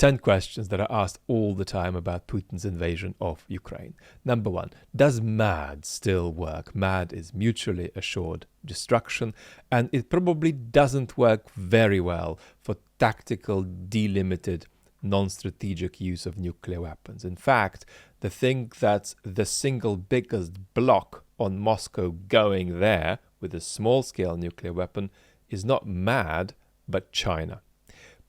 10 questions that are asked all the time about Putin's invasion of Ukraine. Number one, does MAD still work? MAD is mutually assured destruction, and it probably doesn't work very well for tactical, delimited, non-strategic use of nuclear weapons. In fact, the thing that's the single biggest block on Moscow going there with a small-scale nuclear weapon is not MAD, but China.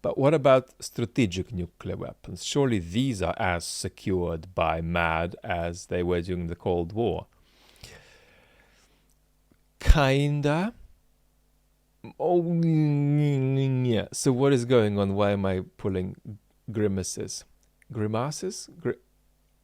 But what about strategic nuclear weapons? Surely these are as secured by MAD as they were during the Cold War. Kinda. Oh, yeah. So what is going on? Why am I pulling grimaces? Grimaces?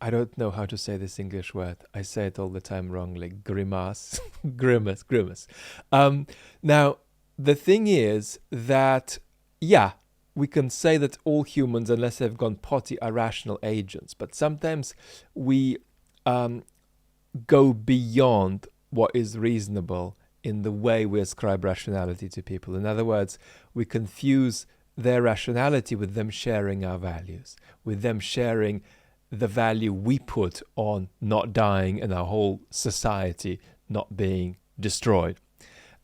I don't know how to say this English word. I say it all the time wrongly. Grimace. Grimace. Now, the thing is that, yeah, we can say that all humans, unless they've gone potty, are rational agents. But sometimes we go beyond what is reasonable in the way we ascribe rationality to people. In other words, we confuse their rationality with them sharing our values, with them sharing the value we put on not dying and our whole society not being destroyed.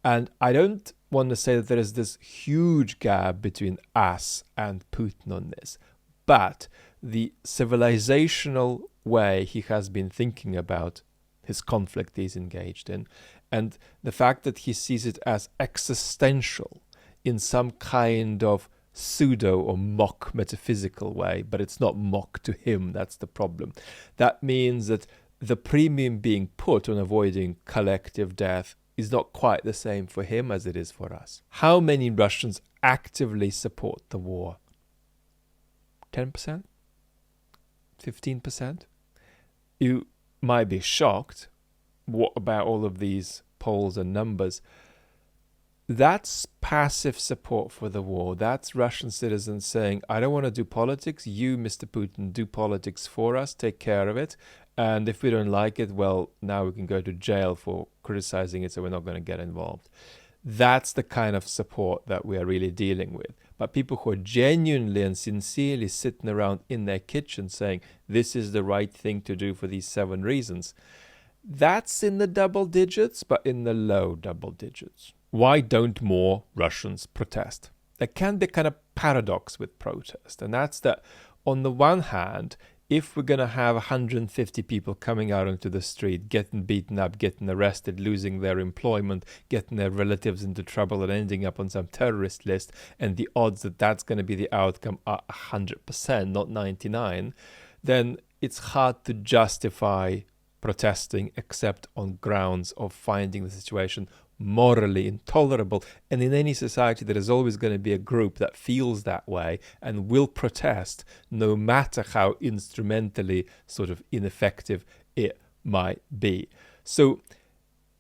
And I don't want to say that there is this huge gap between us and Putin on this, but the civilizational way he has been thinking about his conflict he's engaged in, and the fact that he sees it as existential in some kind of pseudo or mock metaphysical way, but it's not mock to him, that's the problem. That means that the premium being put on avoiding collective death is not quite the same for him as it is for us. How many Russians actively support the war? 10%? 15%? You might be shocked. What about all of these polls and numbers? That's passive support for the war. That's Russian citizens saying, I don't want to do politics. You, Mr. Putin, do politics for us. Take care of it. And if we don't like it, well, now we can go to jail for criticizing it, so we're not going to get involved. That's the kind of support that we are really dealing with. But people who are genuinely and sincerely sitting around in their kitchen saying, this is the right thing to do for these 7 reasons, that's in the double digits, but in the low double digits. Why don't more Russians protest? There can be a kind of paradox with protest, and that's that on the one hand, if we're going to have 150 people coming out onto the street, getting beaten up, getting arrested, losing their employment, getting their relatives into trouble and ending up on some terrorist list, and the odds that that's going to be the outcome are 100%, not 99%, then it's hard to justify protesting except on grounds of finding the situation morally intolerable. And in any society, there is always going to be a group that feels that way and will protest, no matter how instrumentally sort of ineffective it might be. So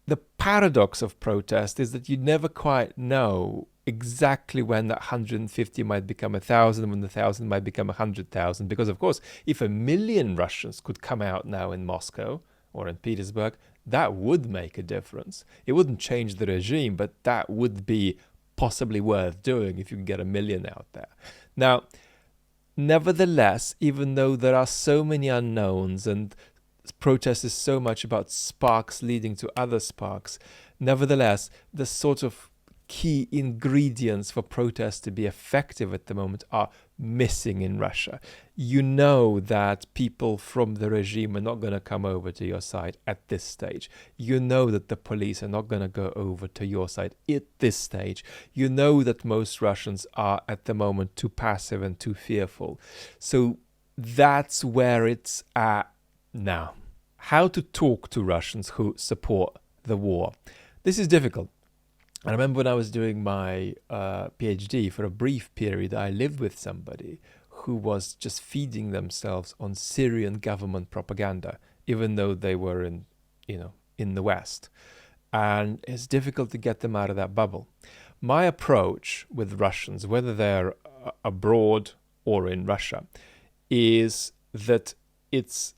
the paradox of protest is that you never quite know exactly when that 150 might become 1,000, when the 1,000 might become 100,000. Because, of course, if 1 million Russians could come out now in Moscow or in Petersburg, that would make a difference. It wouldn't change the regime, but that would be possibly worth doing if you can get 1 million out there. Now, nevertheless, even though there are so many unknowns and protest is so much about sparks leading to other sparks, nevertheless, the sort of key ingredients for protest to be effective at the moment are missing in Russia. You know that people from the regime are not going to come over to your side at this stage. You know that the police are not going to go over to your side at this stage. You know that most Russians are at the moment too passive and too fearful. So that's where it's at now. How to talk to Russians who support the war. This is difficult. I remember when I was doing my PhD, for a brief period, I lived with somebody who was just feeding themselves on Syrian government propaganda, even though they were in the West. And it's difficult to get them out of that bubble. My approach with Russians, whether they're abroad or in Russia, is that it's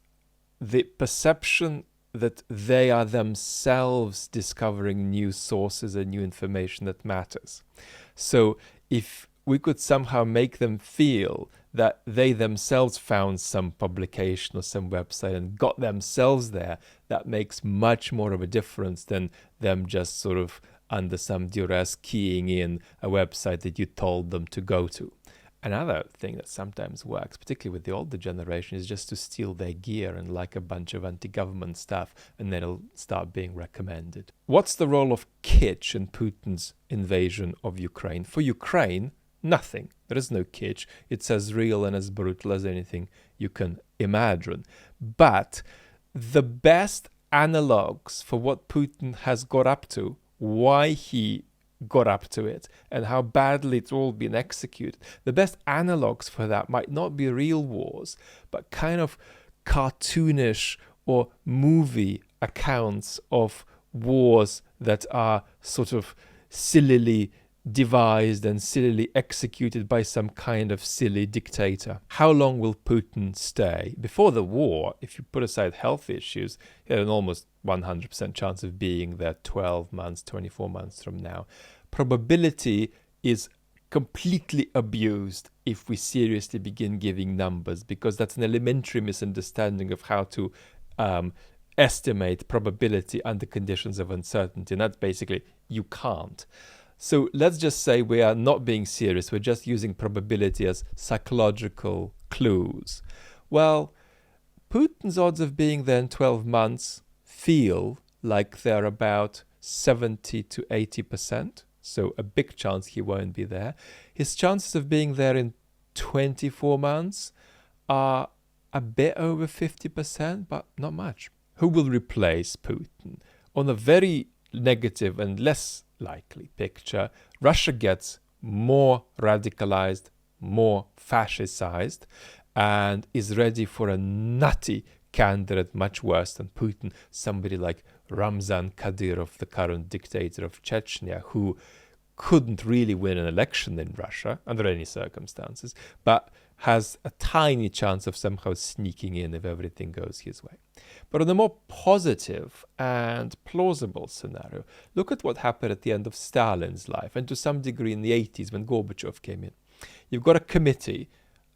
the perception that they are themselves discovering new sources and new information that matters. So if we could somehow make them feel that they themselves found some publication or some website and got themselves there, that makes much more of a difference than them just sort of under some duress keying in a website that you told them to go to. Another thing that sometimes works, particularly with the older generation, is just to steal their gear and like a bunch of anti-government stuff, and then it'll start being recommended. What's the role of kitsch in Putin's invasion of Ukraine? For Ukraine, nothing. There is no kitsch. It's as real and as brutal as anything you can imagine. But the best analogues for what Putin has got up to, why he got up to it, and how badly it's all been executed, the best analogues for that might not be real wars, but kind of cartoonish or movie accounts of wars that are sort of sillily devised and sillily executed by some kind of silly dictator. How long will Putin stay? Before the war, if you put aside health issues, he had an almost 100% chance of being there 12 months, 24 months from now. Probability is completely abused if we seriously begin giving numbers, because that's an elementary misunderstanding of how to estimate probability under conditions of uncertainty. And that's basically, you can't. So let's just say we are not being serious. We're just using probability as psychological clues. Well, Putin's odds of being there in 12 months feel like they're about 70 to 80%. So a big chance he won't be there. His chances of being there in 24 months are a bit over 50%, but not much. Who will replace Putin? On a very negative and less likely picture, Russia gets more radicalized, more fascistized, and is ready for a nutty candidate much worse than Putin, somebody like Ramzan Kadyrov, the current dictator of Chechnya, who couldn't really win an election in Russia under any circumstances, but has a tiny chance of somehow sneaking in if everything goes his way. But on a more positive and plausible scenario, look at what happened at the end of Stalin's life, and to some degree in the 80s when Gorbachev came in. You've got a committee,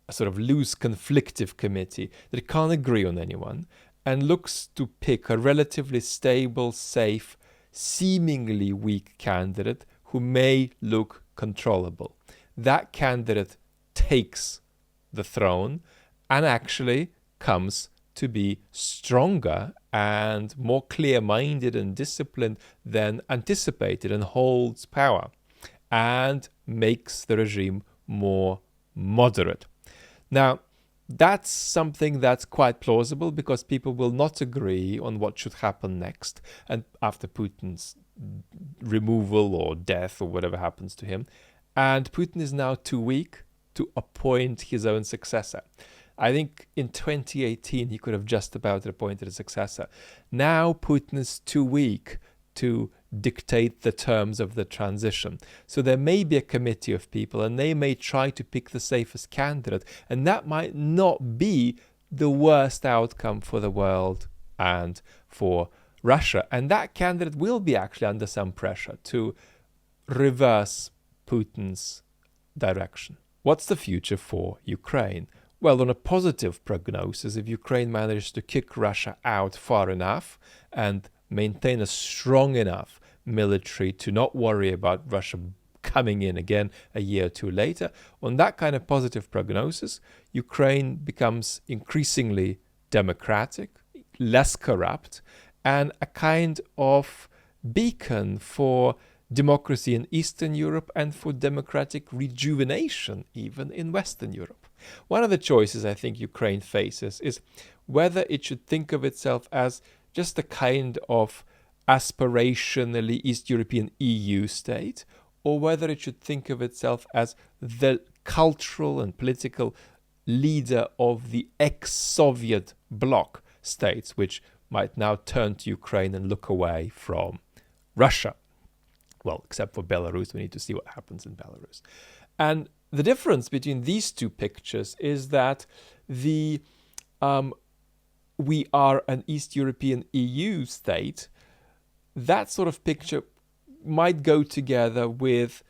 a sort of loose, conflictive committee that can't agree on anyone and looks to pick a relatively stable, safe, seemingly weak candidate who may look controllable. That candidate takes the throne and actually comes to be stronger and more clear-minded and disciplined than anticipated, and holds power and makes the regime more moderate. Now, that's something that's quite plausible, because people will not agree on what should happen next and after Putin's removal or death or whatever happens to him. And Putin is now too weak to appoint his own successor. I think in 2018 he could have just about appointed a successor. Now Putin is too weak to dictate the terms of the transition. So there may be a committee of people, and they may try to pick the safest candidate, and that might not be the worst outcome for the world and for Russia. And that candidate will be actually under some pressure to reverse Putin's direction. What's the future for Ukraine? Well, on a positive prognosis, if Ukraine manages to kick Russia out far enough and maintain a strong enough military to not worry about Russia coming in again a year or two later, on that kind of positive prognosis, Ukraine becomes increasingly democratic, less corrupt, and a kind of beacon for democracy in Eastern Europe and for democratic rejuvenation even in Western Europe. One of the choices I think Ukraine faces is whether it should think of itself as just a kind of aspirationally East European EU state, or whether it should think of itself as the cultural and political leader of the ex-Soviet bloc states, which might now turn to Ukraine and look away from Russia. Well, except for Belarus, we need to see what happens in Belarus. And the difference between these two pictures is that we are an East European EU state. That sort of picture might go together with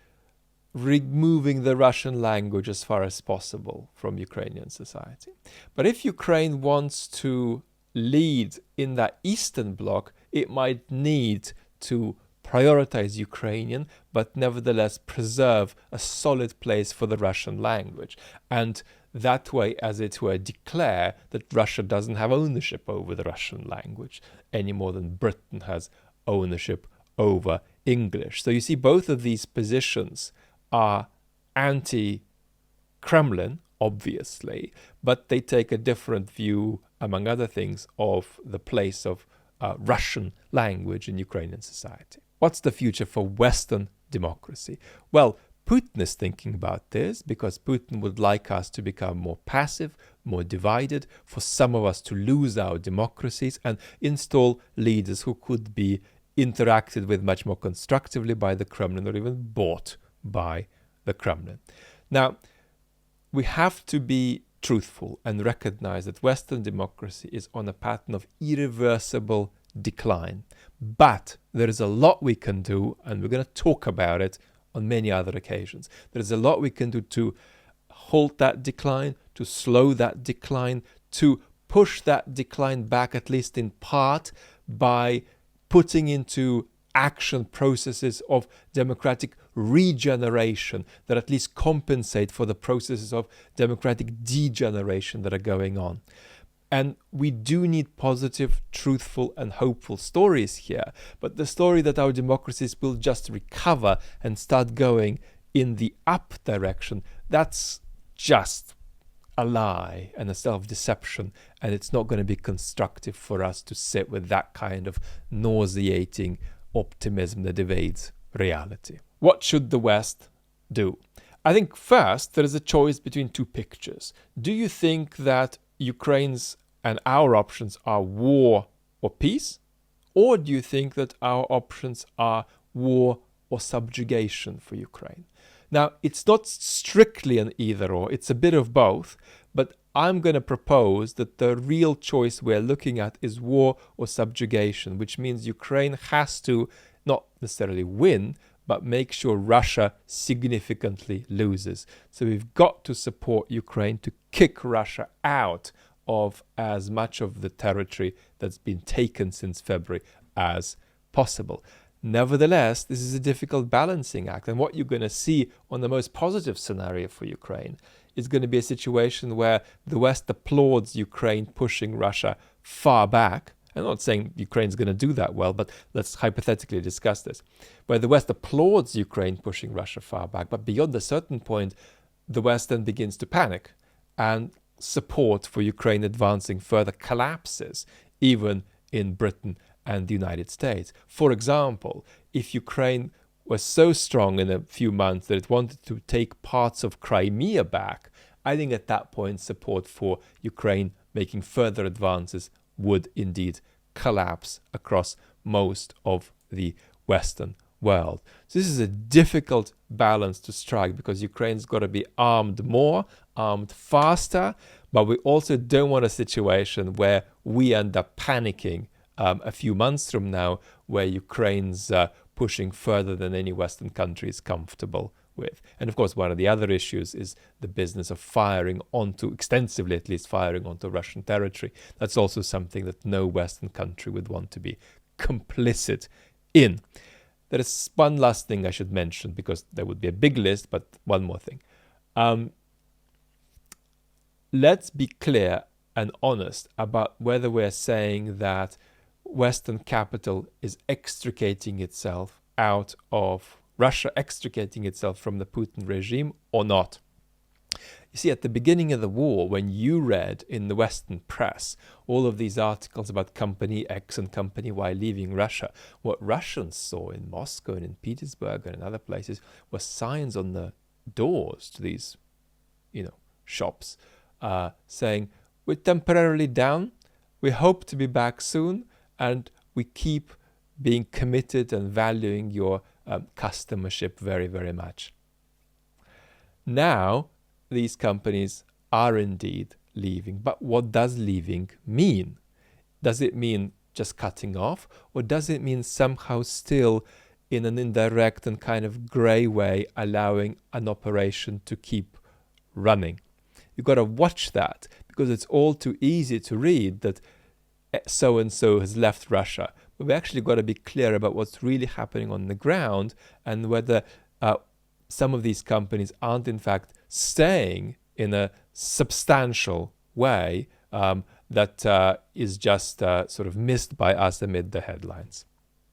removing the Russian language as far as possible from Ukrainian society. But if Ukraine wants to lead in that Eastern Bloc, it might need to prioritize Ukrainian, but nevertheless preserve a solid place for the Russian language. And that way, as it were, declare that Russia doesn't have ownership over the Russian language any more than Britain has ownership over English. So you see, both of these positions are anti-Kremlin, obviously, but they take a different view, among other things, of the place of Russian language in Ukrainian society. What's the future for Western democracy? Well, Putin is thinking about this because Putin would like us to become more passive, more divided, for some of us to lose our democracies and install leaders who could be interacted with much more constructively by the Kremlin or even bought by the Kremlin. Now, we have to be truthful and recognize that Western democracy is on a pattern of irreversible decline. But there is a lot we can do, and we're going to talk about it on many other occasions. There is a lot we can do to halt that decline, to slow that decline, to push that decline back, at least in part, by putting into action processes of democratic regeneration that at least compensate for the processes of democratic degeneration that are going on. And we do need positive, truthful, and hopeful stories here. But the story that our democracies will just recover and start going in the up direction, that's just a lie and a self-deception. And it's not going to be constructive for us to sit with that kind of nauseating optimism that evades reality. What should the West do? I think first there is a choice between two pictures. Do you think that Ukraine's and our options are war or peace? Or do you think that our options are war or subjugation for Ukraine? Now, it's not strictly an either or, it's a bit of both, but I'm going to propose that the real choice we're looking at is war or subjugation, which means Ukraine has to not necessarily win, but make sure Russia significantly loses. So we've got to support Ukraine to kick Russia out of as much of the territory that's been taken since February as possible. Nevertheless, this is a difficult balancing act. And what you're going to see on the most positive scenario for Ukraine is going to be a situation where the West applauds Ukraine pushing Russia far back. I'm not saying Ukraine's going to do that well, but let's hypothetically discuss this. Where the West applauds Ukraine pushing Russia far back, but beyond a certain point, the West then begins to panic, and support for Ukraine advancing further collapses, even in Britain and the United States. For example, if Ukraine was so strong in a few months that it wanted to take parts of Crimea back, I think at that point support for Ukraine making further advances would indeed collapse across most of the Western world. So this is a difficult balance to strike because Ukraine's got to be armed more, armed faster, but we also don't want a situation where we end up panicking a few months from now, where Ukraine's pushing further than any Western country is comfortable with. And of course, one of the other issues is the business of firing onto, extensively at least, firing onto Russian territory. That's also something that no Western country would want to be complicit in. There is one last thing I should mention, because there would be a big list, but one more thing. Let's be clear and honest about whether we're saying that Western capital is extricating itself out of Russia, extricating itself from the Putin regime or not. You see, at the beginning of the war, when you read in the Western press all of these articles about Company X and Company Y leaving Russia, what Russians saw in Moscow and in Petersburg and in other places were signs on the doors to these, shops saying, "We're temporarily down, we hope to be back soon, and we keep being committed and valuing your customership very, very much." Now, these companies are indeed leaving. But what does leaving mean? Does it mean just cutting off? Or does it mean somehow still in an indirect and kind of grey way, allowing an operation to keep running. You've got to watch that, because it's all too easy to read that so-and-so has left Russia. But we actually got to be clear about what's really happening on the ground, and whether some of these companies aren't in fact staying in a substantial way that is just sort of missed by us amid the headlines.